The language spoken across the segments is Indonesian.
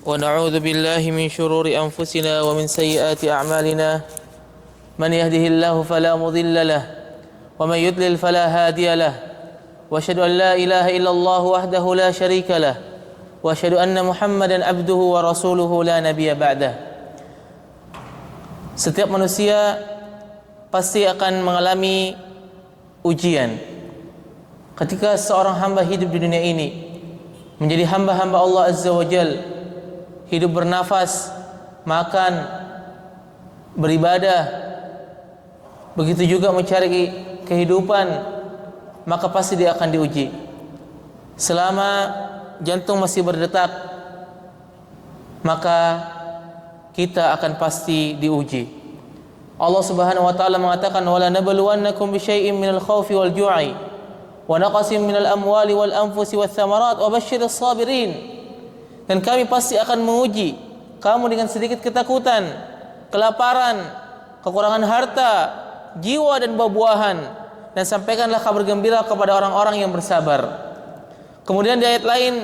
ونعوذ بالله من شرور أنفسنا ومن سيئات أعمالنا من يهده الله فلا مضل له ومن يضلل فلا هادي له وأشهد أن لا إله إلا الله وحده لا شريك له وأشهد أن محمدا عبده ورسوله لا نبي بعده. Setiap manusia pasti akan mengalami ujian. Ketika seorang hamba hidup di dunia ini menjadi hamba-hamba Allah Azza wa Jal, hidup bernafas, makan, beribadah, begitu juga mencari kehidupan, maka pasti dia akan diuji. Selama jantung masih berdetak, maka kita akan pasti diuji. Allah Subhanahu wa taala mengatakan, "Wala nabluwannakum bisyai'in minal khaufi wal ju'i wa naqsin minal amwali wal anfusi wath thamarat wa basyyiris sabirin." Dan kami pasti akan menguji kamu dengan sedikit ketakutan, kelaparan, kekurangan harta, jiwa dan buah-buahan, dan sampaikanlah kabar gembira kepada orang-orang yang bersabar. Kemudian di ayat lain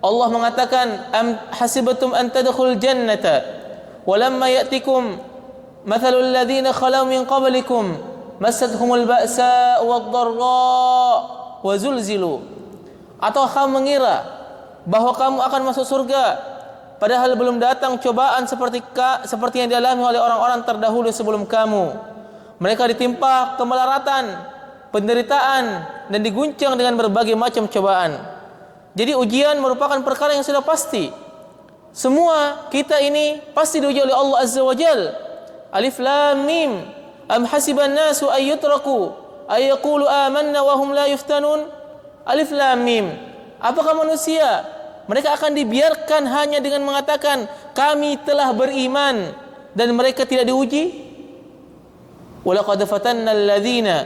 Allah mengatakan, "Am hasibatum an tadkhulul jannata walamma ya'tikum mathalul ladzina khalau min qablikum massathumul ba'sa wad-dharra wa zulzilu." Atau kamu mengira bahwa kamu akan masuk surga padahal belum datang cobaan seperti yang dialami oleh orang-orang terdahulu sebelum kamu. Mereka ditimpa kemelaratan, penderitaan, dan diguncang dengan berbagai macam cobaan. Jadi ujian merupakan perkara yang sudah pasti. Semua kita ini pasti diuji oleh Allah Azza wa Jal. Alif Lam Mim. Am hasiban nasu ay yutraku ay yaqulu amanna wa hum la yuftanun. Alif Lam Mim. Apakah manusia mereka akan dibiarkan hanya dengan mengatakan kami telah beriman dan mereka tidak diuji? Walaqad fatanna alladhina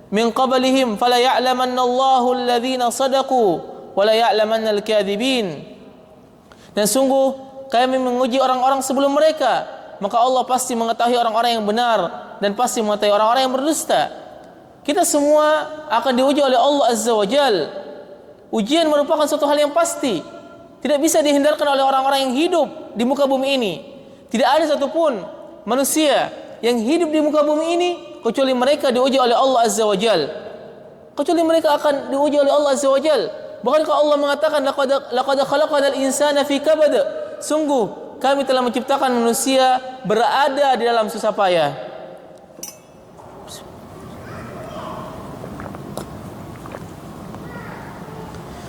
min qablihim fala ya'lamanna Allahu alladhina sadaqu wala ya'lamanna al-kadhibin. Dan sungguh kami menguji orang-orang sebelum mereka, maka Allah pasti mengetahui orang-orang yang benar dan pasti mengetahui orang-orang yang berdusta. Kita semua akan diuji oleh Allah Azza wa Jal. Ujian merupakan suatu hal yang pasti, tidak bisa dihindarkan oleh orang-orang yang hidup di muka bumi ini. Tidak ada satupun manusia yang hidup di muka bumi ini kecuali mereka diuji oleh Allah Azza wa Jal. Kecuali mereka akan diuji oleh Allah Azza wa Jal. Bahkan Allah mengatakan, laqad khalaqnal insana fi kabad. Sungguh kami telah menciptakan manusia berada di dalam susah payah.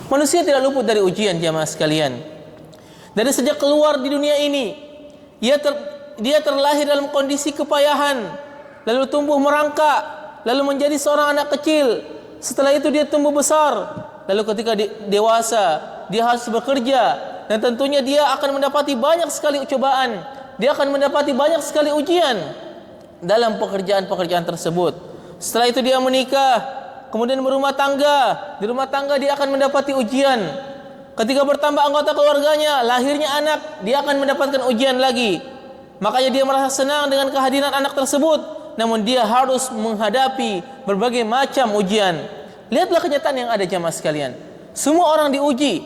Manusia tidak luput dari ujian, jamaah sekalian. Dari sejak keluar di dunia ini, dia terlahir dalam kondisi kepayahan, lalu tumbuh merangkak, lalu menjadi seorang anak kecil. Setelah itu dia tumbuh besar, lalu ketika dewasa, dia harus bekerja, dan tentunya dia akan mendapati banyak sekali cobaan. Dia akan mendapati banyak sekali ujian dalam pekerjaan-pekerjaan tersebut. Setelah itu dia menikah, kemudian berumah tangga. Di rumah tangga dia akan mendapati ujian. Ketika bertambah anggota keluarganya, lahirnya anak, dia akan mendapatkan ujian lagi. Makanya dia merasa senang dengan kehadiran anak tersebut, namun dia harus menghadapi berbagai macam ujian. Lihatlah kenyataan yang ada, jamaah sekalian. Semua orang diuji.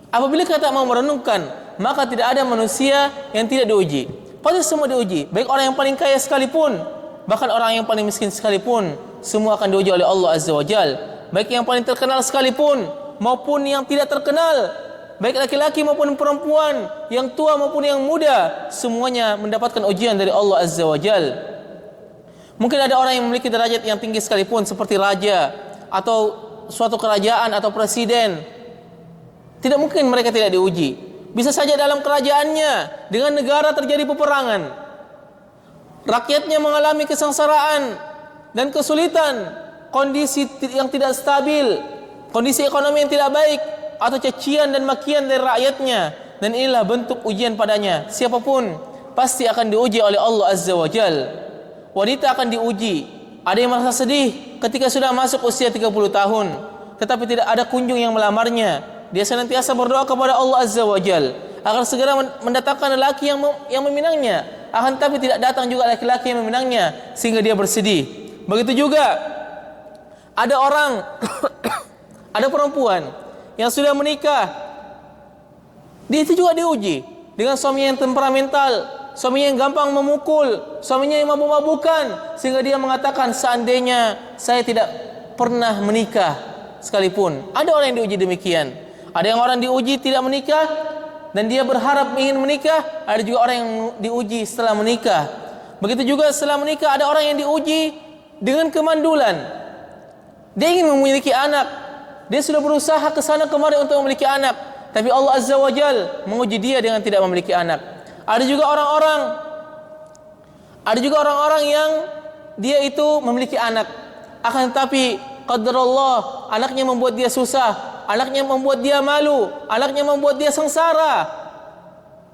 Apabila kita mau merenungkan, maka tidak ada manusia yang tidak diuji. Pasti semua diuji. Baik orang yang paling kaya sekalipun, bahkan orang yang paling miskin sekalipun, semua akan diuji oleh Allah Azza wa Jal. Baik yang paling terkenal sekalipun maupun yang tidak terkenal, baik laki-laki maupun perempuan, yang tua maupun yang muda, semuanya mendapatkan ujian dari Allah Azza wa Jal. Mungkin ada orang yang memiliki derajat yang tinggi sekalipun seperti raja atau suatu kerajaan atau presiden. Tidak mungkin mereka tidak diuji. Bisa saja dalam kerajaannya dengan negara terjadi peperangan, rakyatnya mengalami kesengsaraan dan kesulitan, kondisi yang tidak stabil, kondisi ekonomi yang tidak baik, atau cacian dan makian dari rakyatnya. Dan inilah bentuk ujian padanya. Siapapun pasti akan diuji oleh Allah Azza wa Jal. Wanita akan diuji. Ada yang merasa sedih ketika sudah masuk usia 30 tahun, tetapi tidak ada kunjung yang melamarnya. Dia senantiasa berdoa kepada Allah Azza wa Jal agar segera mendatangkan lelaki yang meminangnya. Akan tetapi tidak datang juga laki-laki yang meminangnya, sehingga dia bersedih. Begitu juga ada orang ada perempuan yang sudah menikah Dia itu juga diuji dengan suaminya yang temperamental, suaminya yang gampang memukul, suaminya yang mabuk-mabukan, sehingga dia mengatakan, seandainya saya tidak pernah menikah sekalipun. Ada orang yang diuji demikian. Ada yang orang diuji tidak menikah dan dia berharap ingin menikah. Ada juga orang yang diuji setelah menikah. Begitu juga setelah menikah ada orang yang diuji dengan kemandulan. Dia ingin memiliki anak, dia sudah berusaha ke sana kemari untuk memiliki anak, tapi Allah Azza wa Jal menguji dia dengan tidak memiliki anak. Ada juga orang-orang yang dia itu memiliki anak, akan tetapi qadarullah, anaknya membuat dia susah, anaknya membuat dia malu, anaknya membuat dia sengsara.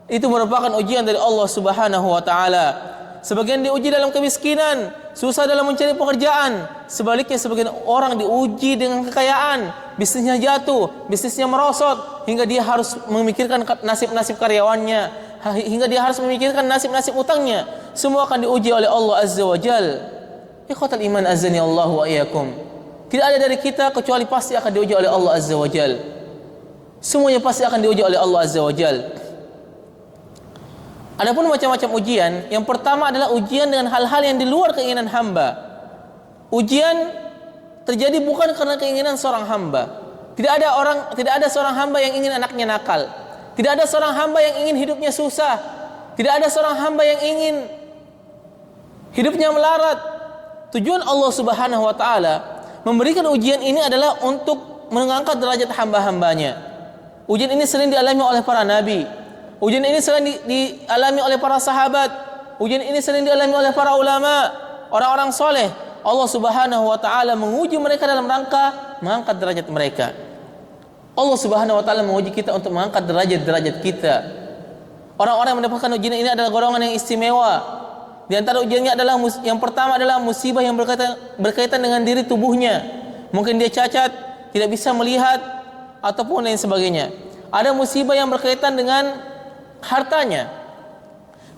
Itu merupakan ujian dari Allah Subhanahu wa taala. Sebagian diuji dalam kemiskinan, susah dalam mencari pekerjaan. Sebaliknya sebagian orang diuji dengan kekayaan, bisnisnya jatuh, bisnisnya merosot, hingga dia harus memikirkan nasib-nasib karyawannya, hingga dia harus memikirkan nasib-nasib utangnya. Semua akan diuji oleh Allah Azza wa Jal. Ikhwatal iman azani Allah wa iyyakum. Tidak ada dari kita kecuali pasti akan diuji oleh Allah Azza wa Jal. Semuanya pasti akan diuji oleh Allah Azza wa Jal. Adapun macam-macam ujian, yang pertama adalah ujian dengan hal-hal yang di luar keinginan hamba. Ujian terjadi bukan karena keinginan seorang hamba. Tidak ada seorang hamba yang ingin anaknya nakal. Tidak ada seorang hamba yang ingin hidupnya susah. Tidak ada seorang hamba yang ingin hidupnya melarat. Tujuan Allah Subhanahu wa taala memberikan ujian ini adalah untuk mengangkat derajat hamba-hambanya. Ujian ini sering dialami oleh para nabi. Ujian ini sering dialami oleh para sahabat. Ujian ini sering dialami oleh para ulama, orang-orang soleh. Allah Subhanahu wa taala menguji mereka dalam rangka mengangkat derajat mereka. Allah Subhanahu wa taala menguji kita untuk mengangkat derajat-derajat kita. Orang-orang yang mendapatkan ujian ini adalah golongan yang istimewa. Di antara ujiannya adalah yang pertama adalah musibah yang berkaitan dengan diri tubuhnya. Mungkin dia cacat, tidak bisa melihat ataupun lain sebagainya. Ada musibah yang berkaitan dengan hartanya.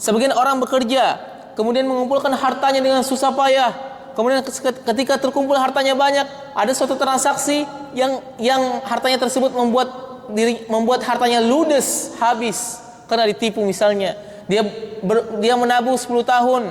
Sebagian orang bekerja, kemudian mengumpulkan hartanya dengan susah payah. Kemudian ketika terkumpul hartanya banyak, ada suatu transaksi yang hartanya tersebut membuat hartanya ludes, habis karena ditipu misalnya. Dia menabung 10 tahun,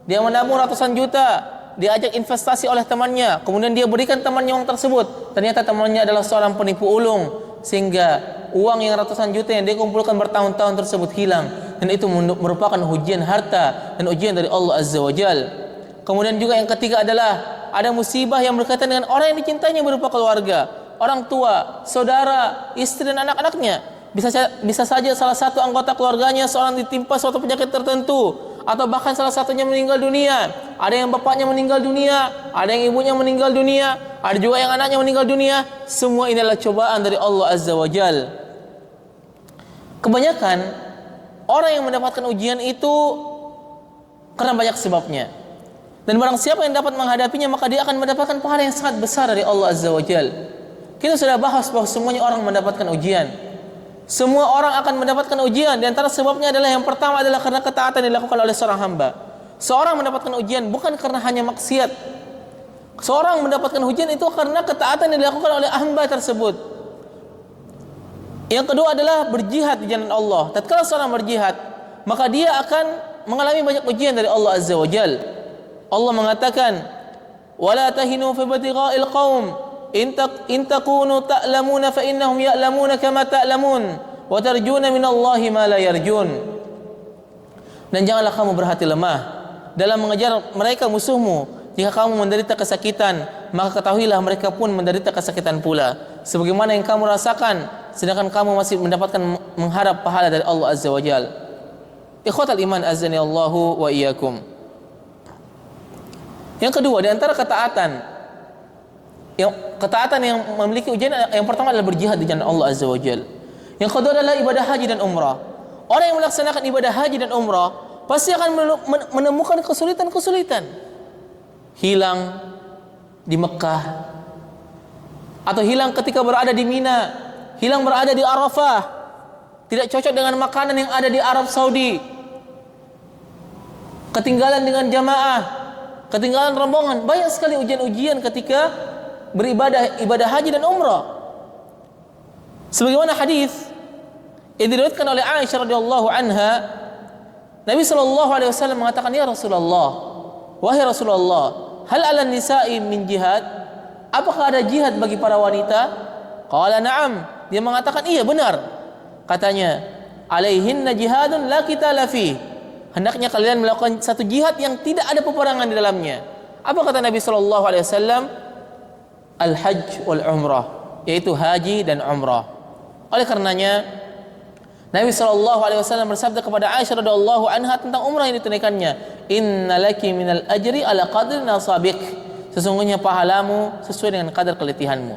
dia menabung ratusan juta, diajak investasi oleh temannya, kemudian dia berikan temannya uang tersebut. Ternyata temannya adalah seorang penipu ulung, sehingga uang yang ratusan juta yang dia kumpulkan bertahun-tahun tersebut hilang. Dan itu merupakan ujian harta dan ujian dari Allah Azza wa Jal. Kemudian juga yang ketiga adalah ada musibah yang berkaitan dengan orang yang dicintainya berupa keluarga, orang tua, saudara, istri dan anak-anaknya. Bisa saja salah satu anggota keluarganya seorang ditimpa suatu penyakit tertentu, atau bahkan salah satunya meninggal dunia. Ada yang bapaknya meninggal dunia, ada yang ibunya meninggal dunia, ada juga yang anaknya meninggal dunia. Semua ini adalah cobaan dari Allah Azza wa Jal. Kebanyakan orang yang mendapatkan ujian itu karena banyak sebabnya. Dan barang siapa yang dapat menghadapinya, maka dia akan mendapatkan pahala yang sangat besar dari Allah Azza wa Jal. Kita sudah bahas bahwa semuanya orang mendapatkan ujian. Semua orang akan mendapatkan ujian. Di antara sebabnya adalah yang pertama adalah karena ketaatan yang dilakukan oleh seorang hamba. Seorang mendapatkan ujian bukan karena hanya maksiat. Seorang mendapatkan ujian itu karena ketaatan yang dilakukan oleh hamba tersebut. Yang kedua adalah berjihad di jalan Allah. Tatkala seorang berjihad, maka dia akan mengalami banyak ujian dari Allah Azza wa Jal. Allah mengatakan, "Wala tahinu fi ibtigha'il qaum in takunu ta'lamuna fa innahum ya'lamuna kama ta'lamun wa tarjuna minallahi ma la yarjun." Dan janganlah kamu berhati lemah dalam mengejar mereka musuhmu. Jika kamu menderita kesakitan, maka ketahuilah mereka pun menderita kesakitan pula, sebagaimana yang kamu rasakan, sedangkan kamu masih mendapatkan mengharap pahala dari Allah Azza wa Jal. Ikhwatal iman azani Allahu wa iyyakum. Yang kedua, di antara ketaatan yang memiliki ujian, yang pertama adalah berjihad di jalan Allah Azza wa Jal. Yang kedua adalah ibadah haji dan umrah. Orang yang melaksanakan ibadah haji dan umrah pasti akan menemukan kesulitan-kesulitan. Hilang di Mekah, atau hilang ketika berada di Mina, hilang berada di Arafah, tidak cocok dengan makanan yang ada di Arab Saudi, ketinggalan dengan jamaah, ketinggalan rombongan. Banyak sekali ujian-ujian ketika ibadah haji dan umrah. Sebagaimana hadis Ini diriwayatkan oleh Aisyah radhiyallahu anha, Nabi sallallahu alaihi wasallam mengatakan, "Ya Rasulullah, wahai Rasulullah, hal 'alan nisa'i min jihad?" Apakah ada jihad bagi para wanita? Qala na'am. Dia mengatakan, iya benar. Katanya, "Alaihinna jihadun la qitala fi." Hendaknya kalian melakukan satu jihad yang tidak ada peperangan di dalamnya. Apa kata Nabi sallallahu alaihi wasallam? Al-hajj wal umrah, yaitu haji dan umrah. Oleh karenanya Nabi sallallahu alaihi wasallam bersabda kepada Aisyah radhiyallahu anha tentang umrah yang ditunaikannya, "Innalaki minal ajri ala qadri nasabik." Sesungguhnya pahalamu sesuai dengan kadar keletihanmu.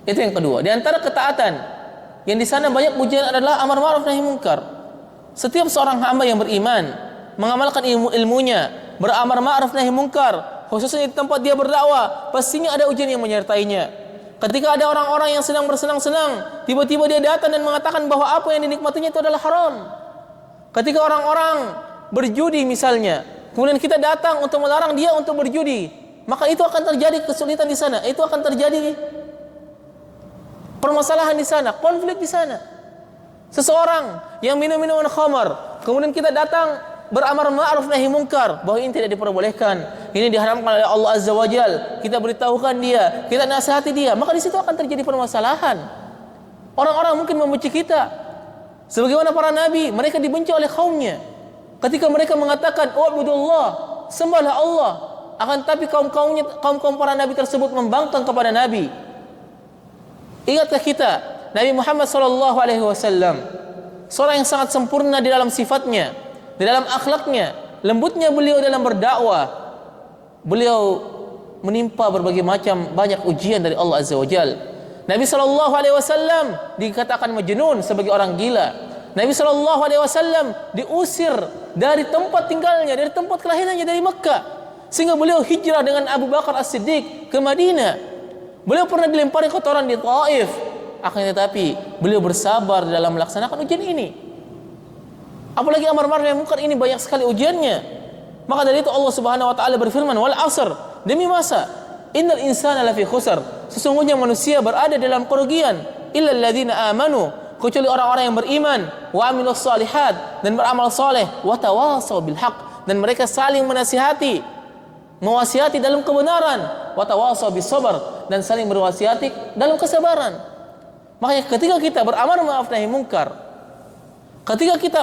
Itu yang kedua. Di antara ketaatan yang di sana banyak pujian adalah amar ma'ruf nahi munkar. Setiap seorang hamba yang beriman mengamalkan ilmunya, beramar ma'ruf nahi munkar, khususnya di tempat dia berdakwah, pastinya ada ujian yang menyertainya. Ketika ada orang-orang yang sedang bersenang-senang, tiba-tiba dia datang dan mengatakan bahwa apa yang dinikmatinya itu adalah haram. Ketika orang-orang berjudi misalnya, kemudian kita datang untuk melarang dia untuk berjudi, maka itu akan terjadi kesulitan di sana, itu akan terjadi permasalahan di sana, konflik di sana. Seseorang yang minum-minuman khamar, kemudian kita datang beramar ma'ruf nahi munkar bahwa ini tidak diperbolehkan, ini diharamkan oleh Allah Azza wa Jal, kita beritahukan dia, kita nasihati dia, maka di situ akan terjadi permasalahan. Orang-orang mungkin membenci kita sebagaimana para nabi, mereka dibenci oleh kaumnya ketika mereka mengatakan wa'budullah, sembahlah Allah, akan tapi kaum para nabi tersebut membangkang kepada nabi. Ingatkah kita Nabi Muhammad sallallahu alaihi wasallam, seorang yang sangat sempurna di dalam sifatnya, di dalam akhlaknya, lembutnya beliau dalam berdakwah. Beliau menimpa berbagai macam banyak ujian dari Allah Azza wa Jal. Nabi sallallahu alaihi wasallam dikatakan majnun, sebagai orang gila. Nabi sallallahu alaihi wasallam diusir dari tempat tinggalnya, dari tempat kelahirannya, dari Mekkah, sehingga beliau hijrah dengan Abu Bakar As-Siddiq ke Madinah. Beliau pernah dilempari kotoran di Taif, akan tetapi beliau bersabar dalam melaksanakan ujian ini. Apalagi amar ma'ruf nahi munkar ini banyak sekali ujiannya. Maka dari itu Allah Subhanahu wa taala berfirman, "Wal 'asr," demi masa, "innal insana lafi khusr." Sesungguhnya manusia berada dalam kerugian, illal ladzina amanu, kecuali orang-orang yang beriman, wa amilus shalihat, dan beramal saleh, wa tawasau bil haq, dan mereka saling menasihati, mewasiati dalam kebenaran, wa tawasau bis sabr, dan saling berwasiati dalam kesabaran. Makanya ketika kita beramar ma'ruf nahi munkar, ketika kita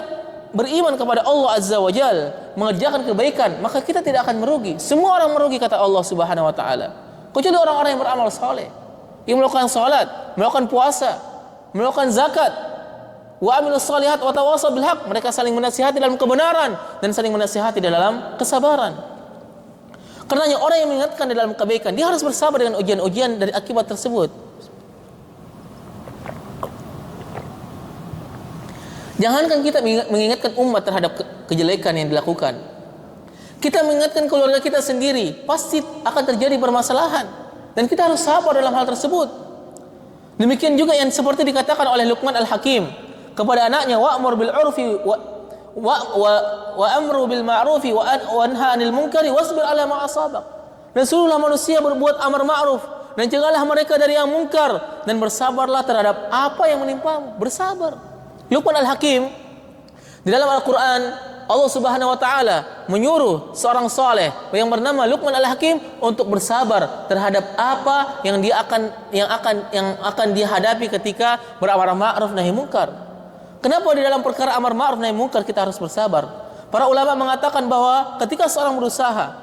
beriman kepada Allah Azza wa Jal, mengerjakan kebaikan, maka kita tidak akan merugi. Semua orang merugi kata Allah Subhanahu wa taala, kecuali orang-orang yang beramal saleh, yang melakukan salat, melakukan puasa, melakukan zakat, wa amilus shalihat wa tawasau bil haq, mereka saling menasihati dalam kebenaran dan saling menasihati dalam kesabaran. Karenanya orang yang mengingatkan dalam kebaikan, dia harus bersabar dengan ujian-ujian dari akibat tersebut. Jangankan kita mengingatkan umat terhadap kejelekan yang dilakukan, kita mengingatkan keluarga kita sendiri, pasti akan terjadi permasalahan, dan kita harus sabar dalam hal tersebut. Demikian juga yang seperti dikatakan oleh Luqman Al-Hakim kepada anaknya, wa'mur bil 'urfi wa amru bil ma'rufi wa anha 'anil munkari wasbir 'ala ma asabak. Dan suruhlah manusia berbuat amar ma'ruf dan cegahlah mereka dari yang mungkar, dan bersabarlah terhadap apa yang menimpamu. Bersabar. Luqman Al-Hakim, di dalam Al-Quran Allah Subhanahu wa taala menyuruh seorang saleh yang bernama Luqman Al-Hakim untuk bersabar terhadap apa yang akan dihadapi ketika beramar ma'ruf nahi munkar. Kenapa di dalam perkara amar ma'ruf nahi munkar kita harus bersabar? Para ulama mengatakan bahwa ketika seorang berusaha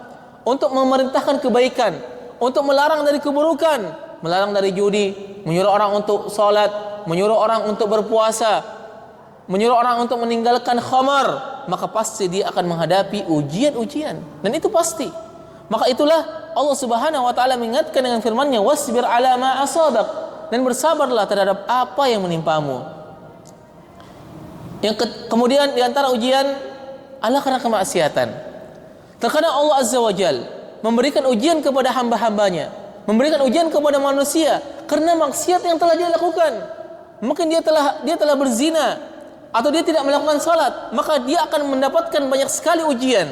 untuk memerintahkan kebaikan, untuk melarang dari keburukan, melarang dari judi, menyuruh orang untuk salat, menyuruh orang untuk berpuasa, menyuruh orang untuk meninggalkan khamar, maka pasti dia akan menghadapi ujian-ujian, dan itu pasti. Maka itulah Allah Subhanahu wa taala mengingatkan dengan firman-Nya, wasbir 'ala ma asabak, dan bersabarlah terhadap apa yang menimpamu. Kemudian di antara ujian adalah karena kemaksiatan. Terkadang Allah Azza wa Jal memberikan ujian kepada hamba-hambanya, memberikan ujian kepada manusia karena maksiat yang telah dia lakukan. Mungkin dia telah berzina, atau dia tidak melakukan salat, maka dia akan mendapatkan banyak sekali ujian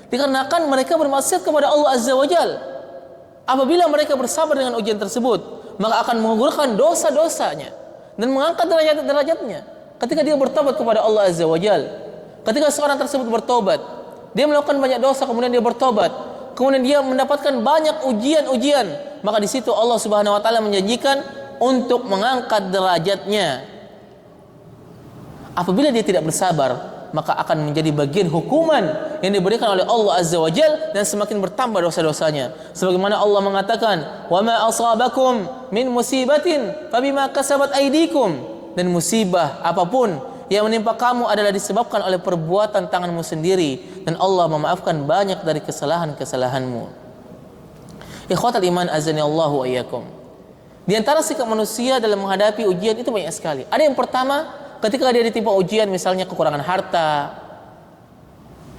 dikarenakan mereka bermaksiat kepada Allah Azza wa Jal. Apabila mereka bersabar dengan ujian tersebut, maka akan menggugurkan dosa-dosanya dan mengangkat derajat-derajatnya. ketika dia bertobat kepada Allah Azza wa Jal. Ketika seorang tersebut bertobat, dia melakukan banyak dosa, kemudian dia bertobat, kemudian dia mendapatkan banyak ujian-ujian, maka di situ Allah Subhanahu wa taala menjanjikan untuk mengangkat derajatnya. Apabila dia tidak bersabar, maka akan menjadi bagian hukuman yang diberikan oleh Allah Azza wa Jal, dan semakin bertambah dosa-dosanya. Sebagaimana Allah mengatakan, "Wa ma asabakum min musibatin fabima kasabat aydikum." Dan musibah apapun yang menimpa kamu adalah disebabkan oleh perbuatan tanganmu sendiri, dan Allah memaafkan banyak dari kesalahan-kesalahanmu. Ikhwatal iman azani Allahu wa iyyakum. Di antara sikap manusia dalam menghadapi ujian itu banyak sekali. Ada yang pertama, ketika dia ditimpa ujian, misalnya kekurangan harta,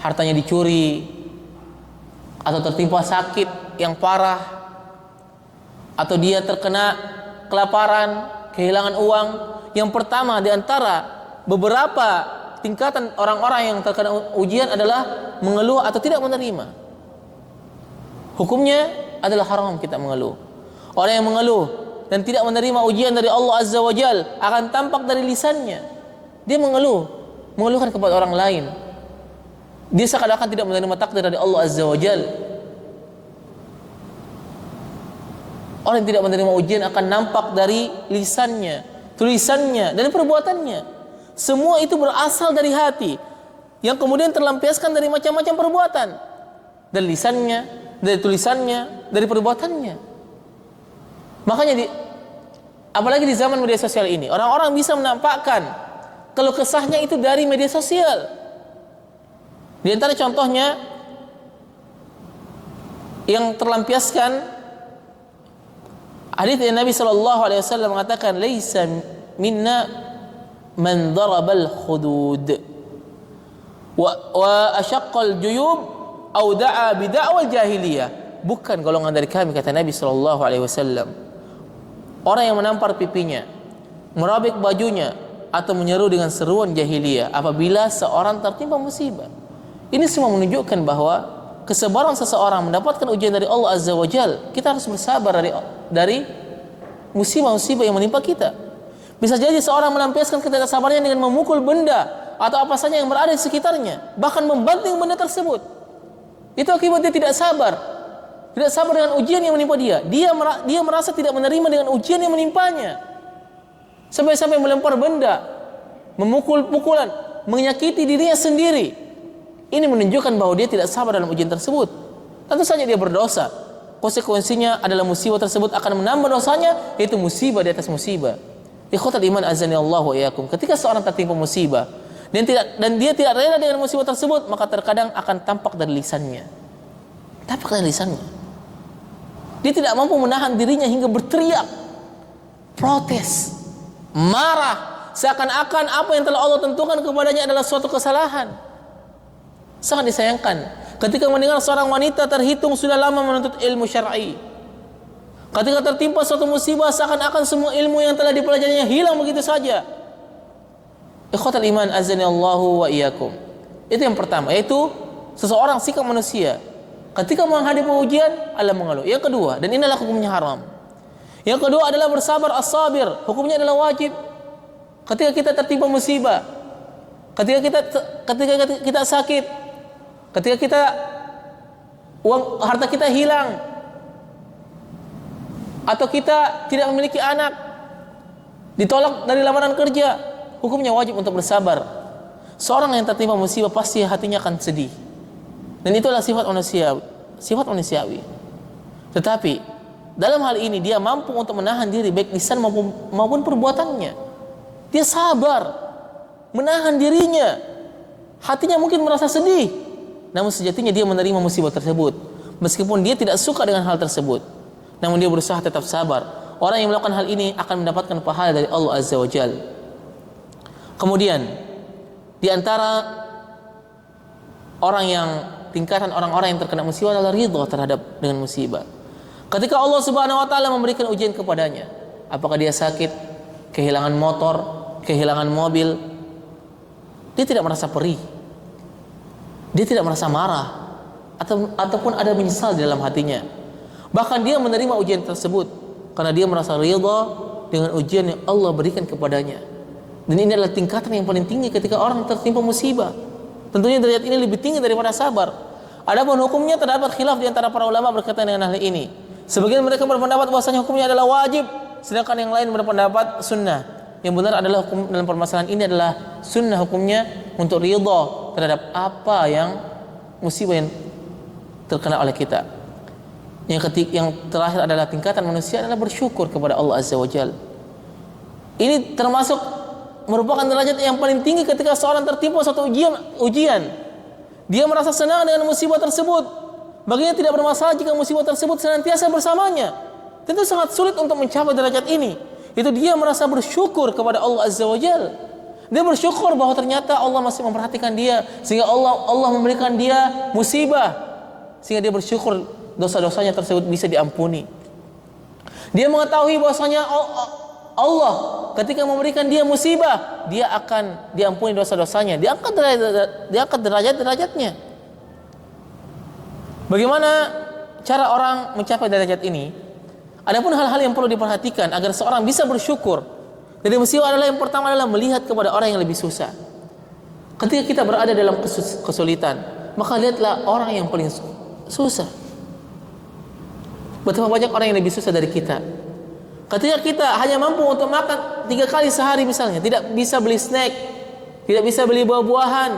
hartanya dicuri, atau tertimpa sakit yang parah, atau dia terkena kelaparan, kehilangan uang. Yang pertama di antara beberapa tingkatan orang-orang yang terkena ujian adalah mengeluh atau tidak menerima. Hukumnya adalah haram kita mengeluh. Orang yang mengeluh dan tidak menerima ujian dari Allah Azza wa Jal akan tampak dari lisannya. Dia mengeluhkan kepada orang lain. Dia seakan-akan tidak menerima takdir dari Allah Azza wa Jal. Orang yang tidak menerima ujian akan nampak dari lisannya, tulisannya, dan perbuatannya. Semua itu berasal dari hati yang kemudian terlampiaskan dari macam-macam perbuatan, dari lisannya, dari tulisannya, dari perbuatannya. Makanya apalagi di zaman media sosial ini, orang-orang bisa menampakkan kalau kesahnya itu dari media sosial. Di antara contohnya yang terlampiaskan hadits yang Nabi sallallahu alaihi wasallam mengatakan, "Laisa minna man darabal khudud wa ashaqqal juyub aw da'a bi da'wal jahiliyah." Bukan golongan dari kami, kata Nabi sallallahu alaihi wasallam, orang yang menampar pipinya, merobek bajunya, atau menyeru dengan seruan jahiliyah apabila seorang tertimpa musibah. Ini semua menunjukkan bahwa kesabaran seseorang mendapatkan ujian dari Allah Azza wa Jal. Kita harus bersabar dari musibah-musibah yang menimpa kita. Bisa jadi seorang melampiaskan ketidaksabarannya dengan memukul benda atau apa saja yang berada di sekitarnya, bahkan membanting benda tersebut. Itu akibat dia tidak sabar. Tidak sabar dengan ujian yang menimpa dia. Dia merasa tidak menerima dengan ujian yang menimpanya. Sampai-sampai melempar benda, memukul-pukulan, menyakiti dirinya sendiri. Ini menunjukkan bahwa dia tidak sabar dalam ujian tersebut. Tentu saja dia berdosa. Konsekuensinya adalah musibah tersebut akan menambah dosanya, yaitu musibah di atas musibah. Ikhwatal iman azani Allah wa iyyakum. Ketika seorang tertimpa musibah dan dia tidak rela dengan musibah tersebut, maka terkadang akan tampak dari lisannya. Tampak dari lisannya. Dia tidak mampu menahan dirinya hingga berteriak, protes, marah, seakan-akan apa yang telah Allah tentukan kepadanya adalah suatu kesalahan. Sangat disayangkan ketika mendengar seorang wanita terhitung sudah lama menuntut ilmu syar'i, ketika tertimpa suatu musibah, seakan-akan semua ilmu yang telah dipelajarinya hilang begitu saja. Ikhwatal iman azani Allahu wa iyyakum. Itu yang pertama, yaitu seseorang sikap manusia ketika menghadapi ujian adalah mengeluh. Yang kedua, dan inilah hukumnya haram. Yang kedua adalah bersabar as-sabir. Hukumnya adalah wajib. Ketika kita tertimpa musibah, ketika kita sakit, ketika harta kita hilang, atau kita tidak memiliki anak, ditolak dari lamaran kerja, hukumnya wajib untuk bersabar. Seorang yang tertimpa musibah pasti hatinya akan sedih, dan itulah sifat manusiawi. Tetapi dalam hal ini dia mampu untuk menahan diri, baik lisan maupun perbuatannya. Dia sabar, menahan dirinya. Hatinya mungkin merasa sedih, namun sejatinya dia menerima musibah tersebut, meskipun dia tidak suka dengan hal tersebut, namun dia berusaha tetap sabar. Orang yang melakukan hal ini akan mendapatkan pahala dari Allah Azza wa Jal. Kemudian di antara tingkatan orang-orang yang terkena musibah adalah ridha terhadap dengan musibah. Ketika Allah Subhanahu wa taala memberikan ujian kepadanya, apakah dia sakit, kehilangan motor, kehilangan mobil, dia tidak merasa perih, dia tidak merasa marah, ataupun ada menyesal di dalam hatinya. Bahkan dia menerima ujian tersebut karena dia merasa ridha dengan ujian yang Allah berikan kepadanya. Dan ini adalah tingkatan yang paling tinggi ketika orang tertimpa musibah. Tentunya derajat ini lebih tinggi daripada sabar. Adapun hukumnya terdapat khilaf di antara para ulama berkaitan dengan hal ini. Sebagian mereka berpendapat bahwasanya hukumnya adalah wajib, sedangkan yang lain berpendapat sunnah. Yang benar adalah hukum dalam permasalahan ini adalah sunnah, hukumnya untuk ridha terhadap apa yang musibah yang terkena oleh kita. Yang terakhir adalah tingkatan manusia adalah bersyukur kepada Allah Azza wa Jalla. Ini termasuk merupakan derajat yang paling tinggi ketika seorang tertimpa suatu ujian. Dia merasa senang dengan musibah tersebut. Baginya tidak bermasalah jika musibah tersebut senantiasa bersamanya. Tentu sangat sulit untuk mencapai derajat ini. Itu dia merasa bersyukur kepada Allah Azza wa Jalla. Dia bersyukur bahwa ternyata Allah masih memperhatikan dia, sehingga Allah memberikan dia musibah, sehingga dia bersyukur dosa-dosanya tersebut bisa diampuni. Dia mengetahui bahwasanya Allah ketika memberikan dia musibah, dia akan diampuni dosa-dosanya, diangkat derajat-derajatnya. Bagaimana cara orang mencapai derajat ini? Adapun hal-hal yang perlu diperhatikan agar seorang bisa bersyukur dari musibah adalah yang pertama adalah melihat kepada orang yang lebih susah. Ketika kita berada dalam kesulitan, maka lihatlah orang yang paling susah. Betapa banyak orang yang lebih susah dari kita. Ketika kita hanya mampu untuk makan 3 kali sehari misalnya, tidak bisa beli snack, tidak bisa beli buah-buahan,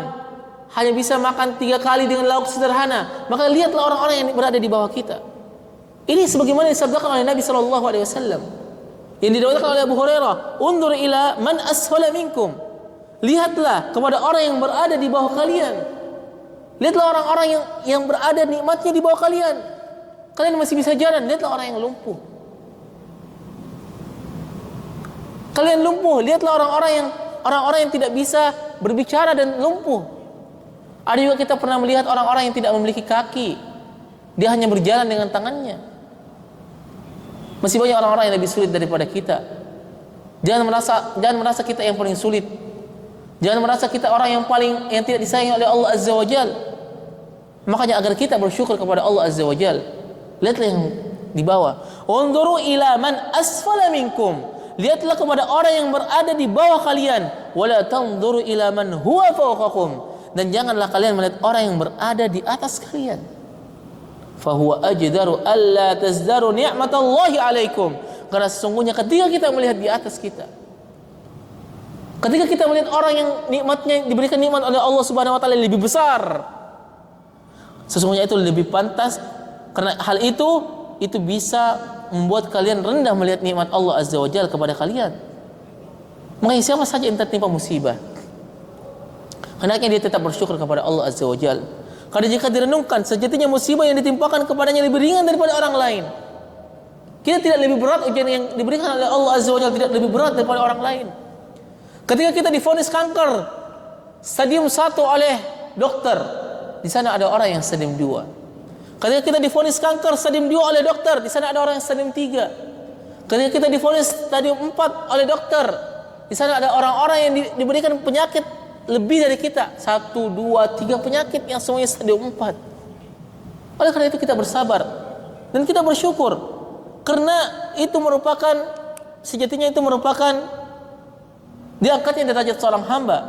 hanya bisa makan 3 kali dengan lauk sederhana, maka lihatlah orang-orang yang berada di bawah kita. Ini sebagaimana disabdakan oleh Nabi SAW, yang diriwayatkan oleh Abu Hurairah, "Undur ila man asfala minkum." Lihatlah kepada orang yang berada di bawah kalian. Lihatlah orang-orang yang berada nikmatnya di bawah kalian. Kalian masih bisa jalan, lihatlah orang yang lumpuh. Kalian lumpuh, lihatlah orang-orang yang tidak bisa berbicara dan lumpuh. Ada juga kita pernah melihat orang-orang yang tidak memiliki kaki, dia hanya berjalan dengan tangannya. Masih banyak orang-orang yang lebih sulit daripada kita. Jangan merasa kita yang paling sulit. Jangan merasa kita orang yang tidak disayangi oleh Allah Azza wa Jalla. Makanya agar kita bersyukur kepada Allah Azza wa Jalla, lihatlah yang di bawah. Unzuru ila man asfala minkum. Lihatlah kepada orang yang berada di bawah kalian. Wala tanzuru ila man huwa fawqakum. Dan janganlah kalian melihat orang yang berada di atas kalian. Fahuwa ajdaru alla tazdaru ni'matallahi alaikum. Karena sesungguhnya ketika kita melihat di atas kita, ketika kita melihat orang yang nikmatnya diberikan nikmat oleh Allah Subhanahu wa taala lebih besar, sesungguhnya itu lebih pantas, karena hal itu bisa membuat kalian rendah melihat nikmat Allah Azza wa Jalla kepada kalian. Makanya siapa saja yang tertimpa musibah, hendaknya dia tetap bersyukur kepada Allah Azza wa Jalla. Karena jika direnungkan, sejatinya musibah yang ditimpakan kepadanya lebih ringan daripada orang lain. Kita tidak lebih berat, ujian yang diberikan oleh Allah Azza wa Jalla tidak lebih berat daripada orang lain. Ketika kita divonis kanker stadium 1 oleh dokter, di sana ada orang yang stadium 2. Ketika kita divonis kanker stadium 2 oleh dokter, di sana ada orang yang stadium 3. Ketika kita divonis stadium 4 oleh dokter, di sana ada orang-orang yang diberikan penyakit lebih dari kita, 1, 2, 3 penyakit yang semuanya stadium 4. Oleh karena itu kita bersabar dan kita bersyukur, karena itu merupakan sejatinya diangkatnya derajat seorang hamba.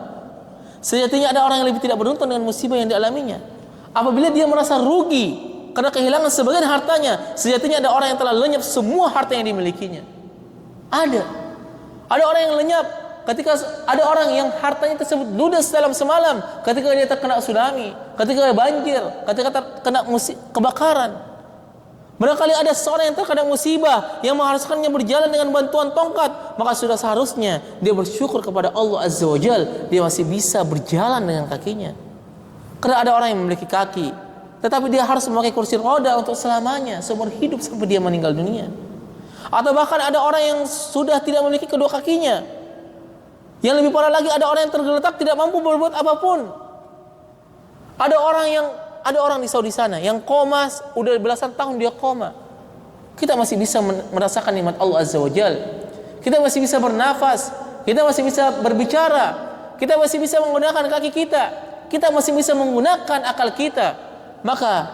Sejatinya ada orang yang lebih tidak beruntung dengan musibah yang dialaminya. Apabila dia merasa rugi karena kehilangan sebagian hartanya, sejatinya ada orang yang telah lenyap semua harta yang dimilikinya. Ada orang yang lenyap ketika ada orang yang hartanya tersebut ludes dalam semalam, ketika dia terkena tsunami, ketika banjir, ketika terkena kebakaran. Barangkali ada seorang yang terkena musibah yang mengharuskannya berjalan dengan bantuan tongkat, maka sudah seharusnya dia bersyukur kepada Allah Azza wa Jalla, dia masih bisa berjalan dengan kakinya. Karena ada orang yang memiliki kaki, tetapi dia harus memakai kursi roda untuk selamanya, seumur hidup sampai dia meninggal dunia. Atau bahkan ada orang yang sudah tidak memiliki kedua kakinya. Yang lebih parah lagi, ada orang yang tergeletak tidak mampu berbuat apapun. Ada orang di Saudi sana yang koma, udah belasan tahun dia koma. Kita masih bisa merasakan nikmat Allah Azza wa Jalla. Kita masih bisa bernafas, kita masih bisa berbicara, kita masih bisa menggunakan kaki kita masih bisa menggunakan akal kita. Maka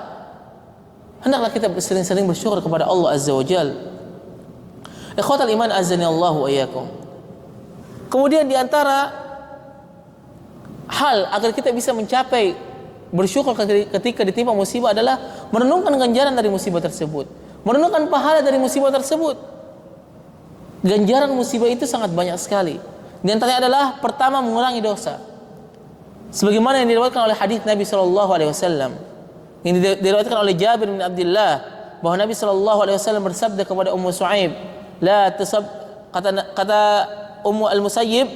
hendaklah kita sering-sering bersyukur kepada Allah Azza wa Jalla. Ikhwatal iman azani Allahu wa iyyakum. Kemudian di antara hal agar kita bisa mencapai bersyukur ketika ditimpa musibah adalah merenungkan ganjaran dari musibah tersebut, merenungkan pahala dari musibah tersebut. Ganjaran musibah itu sangat banyak sekali. Di antaranya adalah pertama, mengurangi dosa. Sebagaimana yang diriwayatkan oleh hadis Nabi sallallahu alaihi wasallam, yang diriwayatkan oleh Jabir bin Abdullah, bahwa Nabi sallallahu alaihi wasallam bersabda kepada Ummu Su'aib, kata Ummu Al-Musayyib,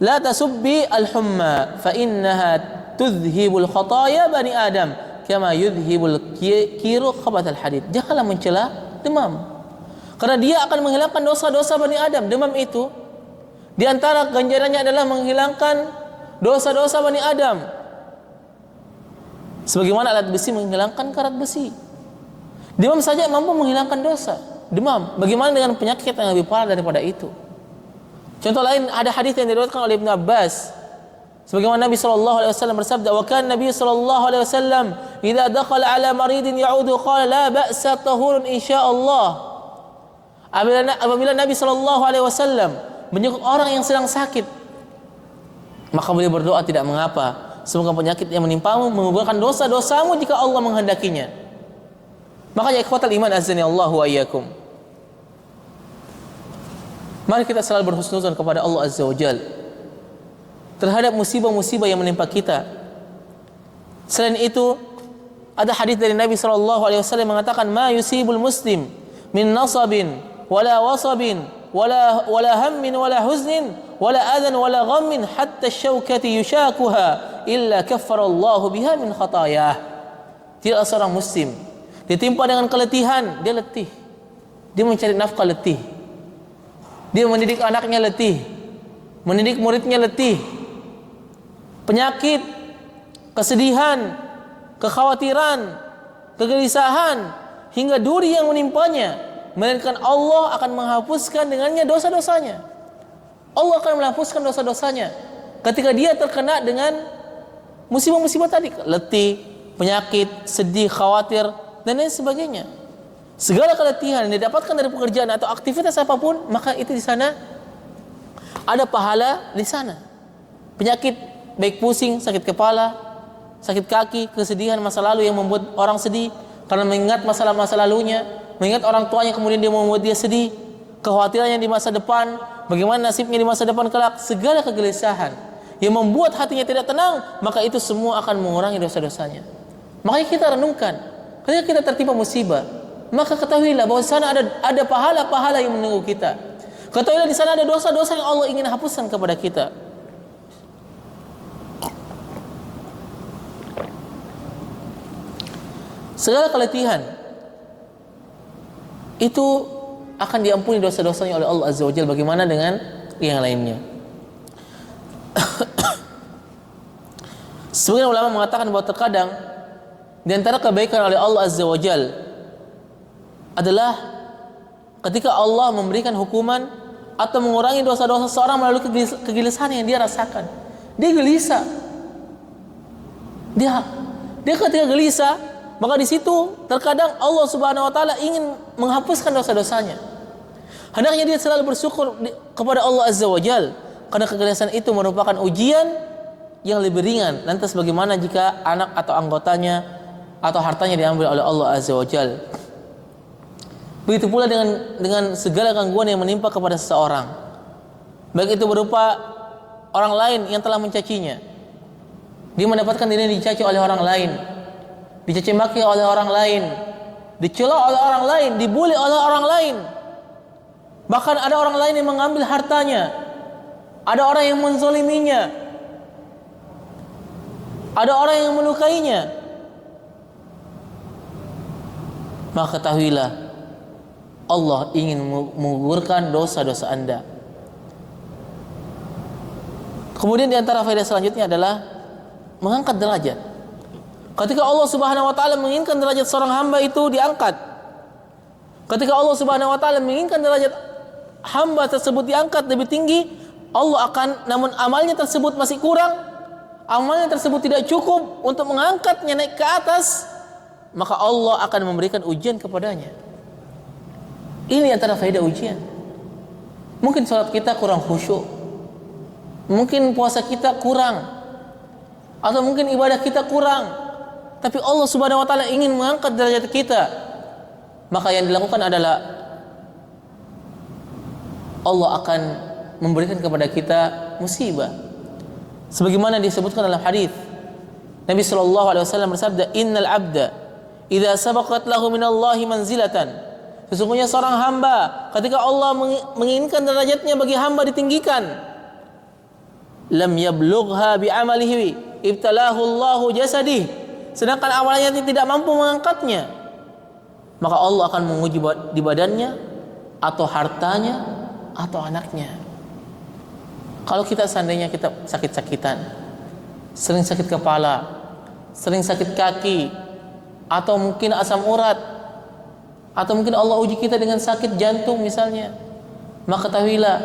la tasubbi al-humma fa innaha tudhhibul khataaya bani Adam kama yudhhibul kiru khabathal hadid. Janganlah mencela demam, karena dia akan menghilangkan dosa-dosa Bani Adam. Demam itu di antara ganjarannya adalah menghilangkan dosa-dosa Bani Adam, sebagaimana alat besi menghilangkan karat besi. Demam saja mampu menghilangkan dosa. Demam, bagaimana dengan penyakit yang lebih parah daripada itu? Contoh lain, ada hadis yang diriwayatkan oleh Ibnu Abbas, sebagaimana Nabi sallallahu alaihi wasallam bersabda, wa kan Nabi sallallahu alaihi wasallam idza dakhala ala maridin ya'udu qala la ba'sa tahurun insyaallah. Apabila Nabi sallallahu alaihi wasallam menjenguk orang yang sedang sakit, maka beliau berdoa, tidak mengapa, semoga penyakit yang menimpamu menggugurkan dosa-dosamu jika Allah menghendakinya. Makanya ikhwatal iman azani Allah wa iyyakum, mari kita selalu berhusnuzon kepada Allah Azza wa Jalla terhadap musibah-musibah yang menimpa kita. Selain itu, ada hadis dari Nabi sallallahu alaihi wasallam mengatakan, ma yusibul muslim min nasabin wala wasabin wala hammin wala huznin wala adan wala ghammin hatta syaukati yushakuha illa kaffara Allah biha min khatayah. Tidak seorang muslim ditimpa dengan keletihan, dia letih, dia mencari nafkah letih, dia mendidik anaknya letih, mendidik muridnya letih, penyakit, kesedihan, kekhawatiran, kegelisahan, hingga duri yang menimpanya, melainkan Allah akan menghapuskan dengannya dosa-dosanya. Allah akan menghapuskan dosa-dosanya ketika dia terkena dengan musibah-musibah tadi, letih, penyakit, sedih, khawatir, dan lain sebagainya. Segala keletihan yang didapatkan dari pekerjaan atau aktivitas apapun, maka itu di sana ada pahala di sana. Penyakit, baik pusing, sakit kepala, sakit kaki, kesedihan masa lalu yang membuat orang sedih karena mengingat masa lalunya, mengingat orang tuanya kemudian dia membuat dia sedih, kekhawatirannya di masa depan, bagaimana nasibnya di masa depan kelak, segala kegelisahan yang membuat hatinya tidak tenang, maka itu semua akan mengurangi dosa-dosanya. Makanya kita renungkan, ketika kita tertimpa musibah, maka ketahuilah bahwa di sana ada pahala-pahala yang menunggu kita. Ketahuilah di sana ada dosa-dosa yang Allah ingin hapuskan kepada kita. Segala keletihan itu akan diampuni dosa-dosanya oleh Allah Azza wa Jalla. Bagaimana dengan yang lainnya? Sebagian ulama mengatakan bahwa terkadang di antara kebaikan oleh Allah Azza wa Jalla adalah ketika Allah memberikan hukuman atau mengurangi dosa-dosa seorang melalui kegelisahan yang dia rasakan. Dia gelisah. Dia ketika gelisah, maka di situ terkadang Allah Subhanahu wa taala ingin menghapuskan dosa-dosanya. Hendaknya dia selalu bersyukur kepada Allah Azza wa Jalla, karena kegelisahan itu merupakan ujian yang lebih ringan. Lantas bagaimana jika anak atau anggotanya atau hartanya diambil oleh Allah Azza wa Jalla? Begitu pula dengan segala gangguan yang menimpa kepada seseorang, baik itu berupa orang lain yang telah mencacinya, dia mendapatkan dirinya dicaci oleh orang lain, dicaci maki oleh orang lain, dicela oleh orang lain, dibuli oleh orang lain, bahkan ada orang lain yang mengambil hartanya, ada orang yang menzaliminya, ada orang yang melukainya. Maka ketahuilah Allah ingin menggugurkan dosa-dosa Anda. Kemudian di antara faedah selanjutnya adalah mengangkat derajat. Ketika Allah Subhanahu wa taala menginginkan derajat seorang hamba itu diangkat, ketika Allah Subhanahu wa taala menginginkan derajat hamba tersebut diangkat lebih tinggi, Allah akan, namun amalnya tersebut masih kurang, amalnya tersebut tidak cukup untuk mengangkatnya naik ke atas, maka Allah akan memberikan ujian kepadanya. Ini antara faedah ujian. Mungkin salat kita kurang khusyuk, Mungkin puasa kita kurang, atau mungkin ibadah kita kurang, tapi Allah Subhanahu wa taala ingin mengangkat derajat kita. Maka yang dilakukan adalah Allah akan memberikan kepada kita musibah. Sebagaimana disebutkan dalam hadis Nabi sallallahu alaihi wasallam bersabda, "Innal 'abda idza sabaqat lahu minallahi manzilatan." Sesungguhnya seorang hamba ketika Allah menginginkan derajatnya bagi hamba ditinggikan, lam yablugha bi'amalihi ibtalahu Allahu jasadih. Sedangkan awalnya tidak mampu mengangkatnya, maka Allah akan menguji di badannya atau hartanya atau anaknya. Kalau kita seandainya kita sakit-sakitan, sering sakit kepala, sering sakit kaki, atau mungkin asam urat, atau mungkin Allah uji kita dengan sakit jantung misalnya, maka ketahuilah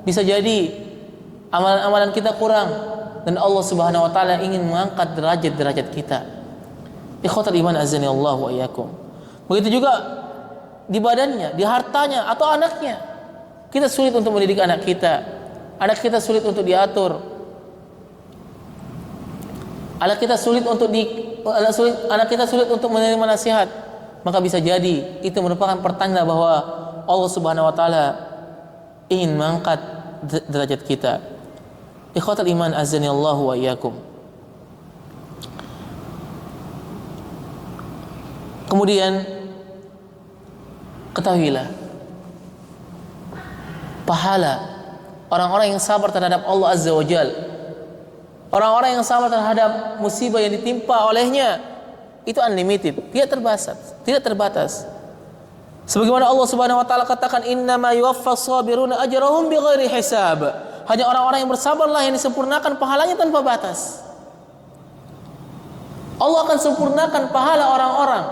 bisa jadi amalan-amalan kita kurang dan Allah Subhanahu wa taala ingin mengangkat derajat-derajat kita. Ikhwatal iman azani Allah wa iyyakum. Begitu juga di badannya, di hartanya atau anaknya. Kita sulit untuk mendidik anak kita. Anak kita sulit untuk diatur. Anak kita sulit untuk menerima nasihat. Maka bisa jadi itu merupakan pertanda bahwa Allah Subhanahu wa taala ingin mengangkat derajat kita. Ikhwatal iman azani Allah wa iyyakum. Kemudian ketahuilah pahala orang-orang yang sabar terhadap Allah Azza wa Jal, orang-orang yang sabar terhadap musibah yang ditimpa olehnya, itu unlimited, tidak terbatas. Sebagaimana Allah Subhanahu wa taala katakan, "Innama yuwaffas sabiruna ajrahum bighairi hisab." Hanya orang-orang yang bersabarlah yang disempurnakan pahalanya tanpa batas. Allah akan sempurnakan pahala orang-orang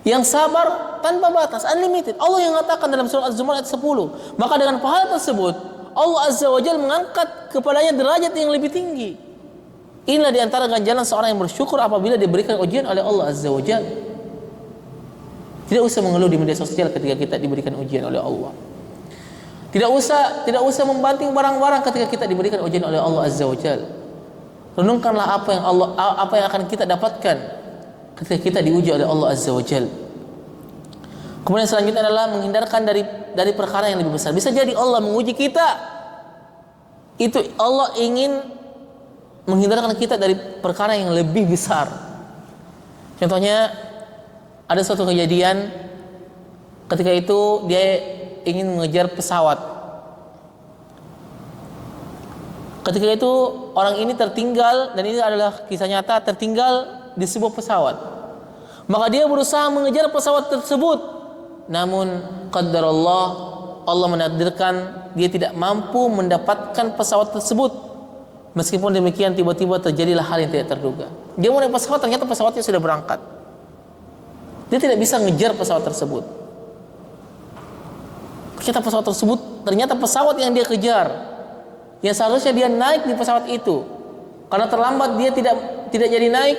yang sabar tanpa batas, unlimited. Allah yang mengatakan dalam surah Az-Zumar ayat 10. Maka dengan pahala tersebut Allah Azza wa Jalla mengangkat kepadanya derajat yang lebih tinggi. Inilah di antara ganjaran seorang yang bersyukur apabila diberikan ujian oleh Allah Azza wa Jalla. Tidak usah mengeluh di media sosial ketika kita diberikan ujian oleh Allah. Tidak usah membanting barang-barang ketika kita diberikan ujian oleh Allah Azza wa Jalla. Renungkanlah apa yang akan kita dapatkan ketika kita diuji oleh Allah Azza wa Jalla. Kemudian selanjutnya adalah menghindarkan dari perkara yang lebih besar. Bisa jadi Allah menguji kita, itu Allah ingin menghindarkan kita dari perkara yang lebih besar. Contohnya ada suatu kejadian ketika itu dia ingin mengejar pesawat. Ketika itu orang ini tertinggal, dan ini adalah kisah nyata, tertinggal di sebuah pesawat. Maka dia berusaha mengejar pesawat tersebut, namun qadarullah, Allah menakdirkan dia tidak mampu mendapatkan pesawat tersebut. Meskipun demikian tiba-tiba terjadilah hal yang tidak terduga. Dia mau naik pesawat, ternyata pesawatnya sudah berangkat. Dia tidak bisa ngejar pesawat tersebut. Ternyata pesawat yang dia kejar, yang seharusnya dia naik di pesawat itu, karena terlambat dia tidak jadi naik,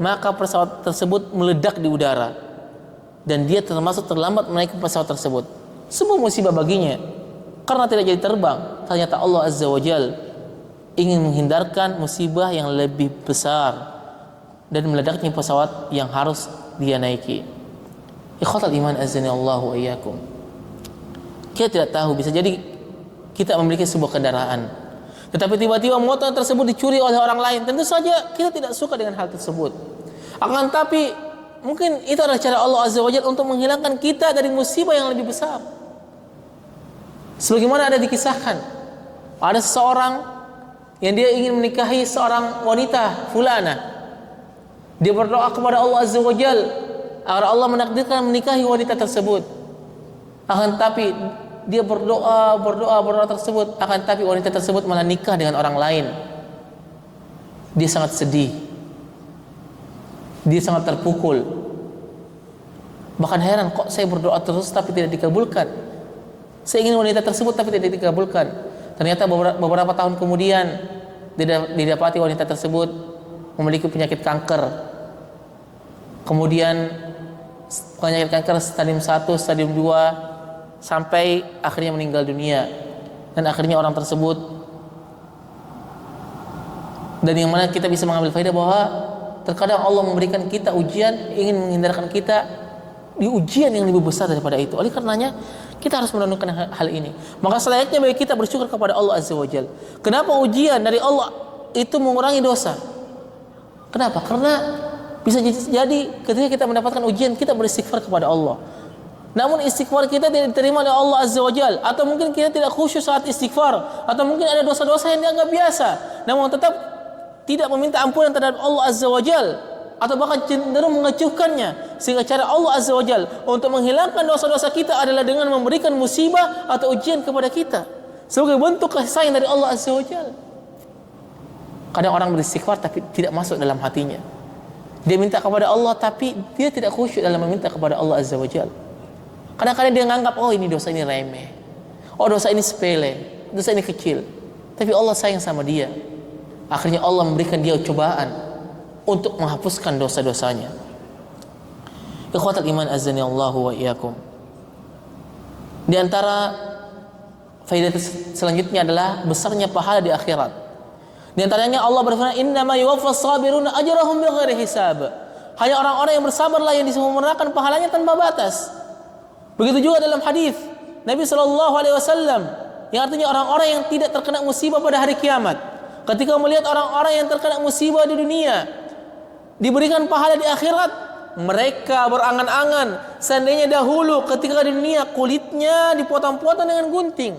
maka pesawat tersebut meledak di udara dan dia termasuk terlambat menaiki pesawat tersebut. Sebuah musibah baginya karena tidak jadi terbang. Ternyata Allah Azza wa Jal ingin menghindarkan musibah yang lebih besar dan meledaknya pesawat yang harus dia naiki. Ikhwatal iman azani Allah wa iyyakum. Kita tidak tahu, bisa jadi kita memiliki sebuah kendaraan, tetapi tiba-tiba motor tersebut dicuri oleh orang lain. Tentu saja kita tidak suka dengan hal tersebut. Akan tapi mungkin itu adalah cara Allah Azza wa Jalla untuk menghilangkan kita dari musibah yang lebih besar. Sebagaimana ada dikisahkan, ada seseorang yang dia ingin menikahi seorang wanita fulana. Dia berdoa kepada Allah Azza wa Jalla agar Allah menakdirkan menikahi wanita tersebut. Akan tapi dia berdoa tersebut, akan tapi wanita tersebut malah nikah dengan orang lain. Dia sangat sedih, dia sangat terpukul. Bahkan heran, kok saya berdoa terus tapi tidak dikabulkan. Saya ingin wanita tersebut tapi tidak dikabulkan. Ternyata beberapa tahun kemudian didapati wanita tersebut memiliki penyakit kanker. Kemudian penyakit kanker stadium 1, stadium 2, sampai akhirnya meninggal dunia. Dan akhirnya orang tersebut Dan yang mana kita bisa mengambil faedah bahwa terkadang Allah memberikan kita ujian ingin menghindarkan kita di ujian yang lebih besar daripada itu. Oleh karenanya kita harus merenungkan hal ini. Maka selayaknya bagi kita bersyukur kepada Allah Azza wa Jalla. Kenapa ujian dari Allah itu mengurangi dosa? Kenapa? Karena bisa jadi ketika kita mendapatkan ujian kita beristighfar kepada Allah. Namun istighfar kita tidak diterima oleh Allah Azza wa Jalla, atau mungkin kita tidak khusyuk saat istighfar, atau mungkin ada dosa-dosa yang dianggap biasa, namun tetap tidak meminta ampunan terhadap Allah Azza wa Jalla, atau bahkan cenderung mengecuhkannya. Sehingga cara Allah Azza wa Jalla untuk menghilangkan dosa-dosa kita adalah dengan memberikan musibah atau ujian kepada kita sebagai bentuk kasih sayang dari Allah Azza wa Jalla. Kadang orang beristighfar tapi tidak masuk dalam hatinya. Dia minta kepada Allah tapi dia tidak khusyuk dalam meminta kepada Allah Azza wa Jalla. Kadang-kadang dia menganggap, oh ini dosa ini remeh, oh dosa ini sepele, dosa ini kecil. Tapi Allah sayang sama dia. Akhirnya Allah memberikan dia cobaan untuk menghapuskan dosa-dosanya. Ikhwatal iman azani Allahu wa iyyakum. Di antara faedah selanjutnya adalah besarnya pahala di akhirat. Di antaranya Allah berfirman, "Innama yuwaffas sabiruna ajrahum bighairi hisab." Hanya orang-orang yang bersabarlah yang disempurnakan pahalanya tanpa batas. Begitu juga dalam hadis Nabi SAW yang artinya orang-orang yang tidak terkena musibah pada hari kiamat, ketika melihat orang-orang yang terkena musibah di dunia diberikan pahala di akhirat, mereka berangan-angan seandainya dahulu ketika di dunia kulitnya dipotong-potong dengan gunting.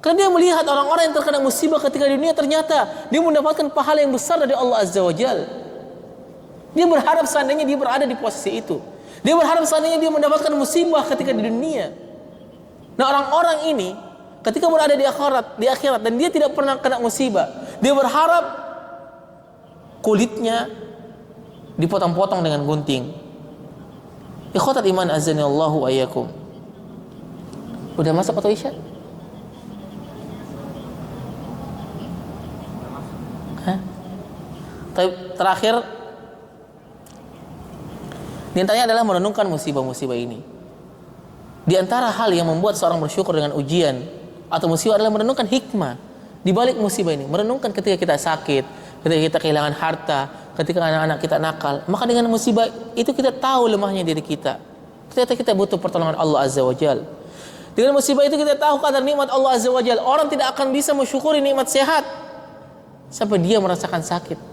Karena dia melihat orang-orang yang terkena musibah ketika di dunia ternyata dia mendapatkan pahala yang besar dari Allah Azza wa Jalla. Dia berharap seandainya dia berada di posisi itu. Dia berharap seandainya dia mendapatkan musibah ketika di dunia. Nah, orang-orang ini ketika berada di akhirat dan dia tidak pernah kena musibah, dia berharap kulitnya dipotong-potong dengan gunting. Ikhwatat iman azani Allahu wa iyyakum. Udah masuk atau isya? Terakhir di antaranya adalah merenungkan musibah-musibah ini. Di antara hal yang membuat seorang bersyukur dengan ujian atau musibah adalah merenungkan hikmah di balik musibah ini. Merenungkan ketika kita sakit, ketika kita kehilangan harta, ketika anak-anak kita nakal. Maka dengan musibah itu kita tahu lemahnya diri kita. Ternyata kita butuh pertolongan Allah Azza wa Jalla. Dengan musibah itu kita tahu kadar nikmat Allah Azza wa Jalla. Orang tidak akan bisa mensyukuri nikmat sehat sampai dia merasakan sakit.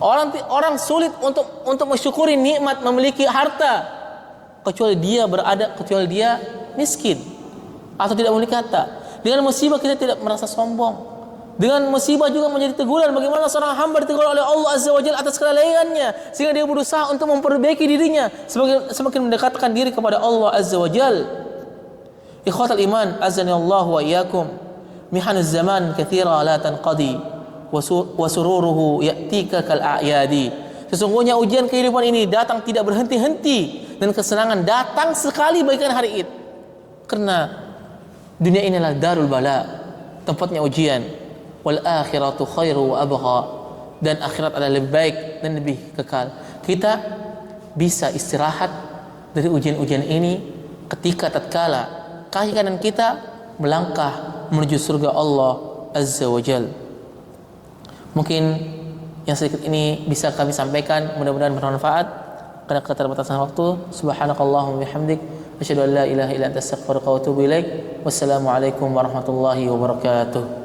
Orang sulit untuk mensyukuri nikmat memiliki harta kecuali dia miskin atau tidak memiliki harta. Dengan musibah kita tidak merasa sombong. Dengan musibah juga menjadi teguran bagaimana seorang hamba ditegur oleh Allah Azza wa Jalla atas kelalaiannya sehingga dia berusaha untuk memperbaiki dirinya semakin mendekatkan diri kepada Allah Azza wa Jalla. Ikhwatal iman azani Allah wa iyyakum. Mihanuz zaman katsira la tanqadi wa sururuhu ya'tika kal a'yadi. Sesungguhnya ujian kehidupan ini datang tidak berhenti-henti dan kesenangan datang sekali bagikan hari Id. Karena dunia ini adalah darul bala, tempatnya ujian. Wal akhiratu khairu wa abqa, dan akhirat adalah lebih baik dan lebih kekal. Kita bisa istirahat dari ujian-ujian ini ketika tatkala kaki kanan kita melangkah menuju surga Allah Azza wa Jalla. Mungkin yang sedikit ini bisa kami sampaikan, mudah-mudahan bermanfaat karena keterbatasan waktu. Subhanakallahumma bihamdik asyhadu an la ilaha illa anta astaghfiruka wa atubu ilaik. Wassalamualaikum warahmatullahi wabarakatuh.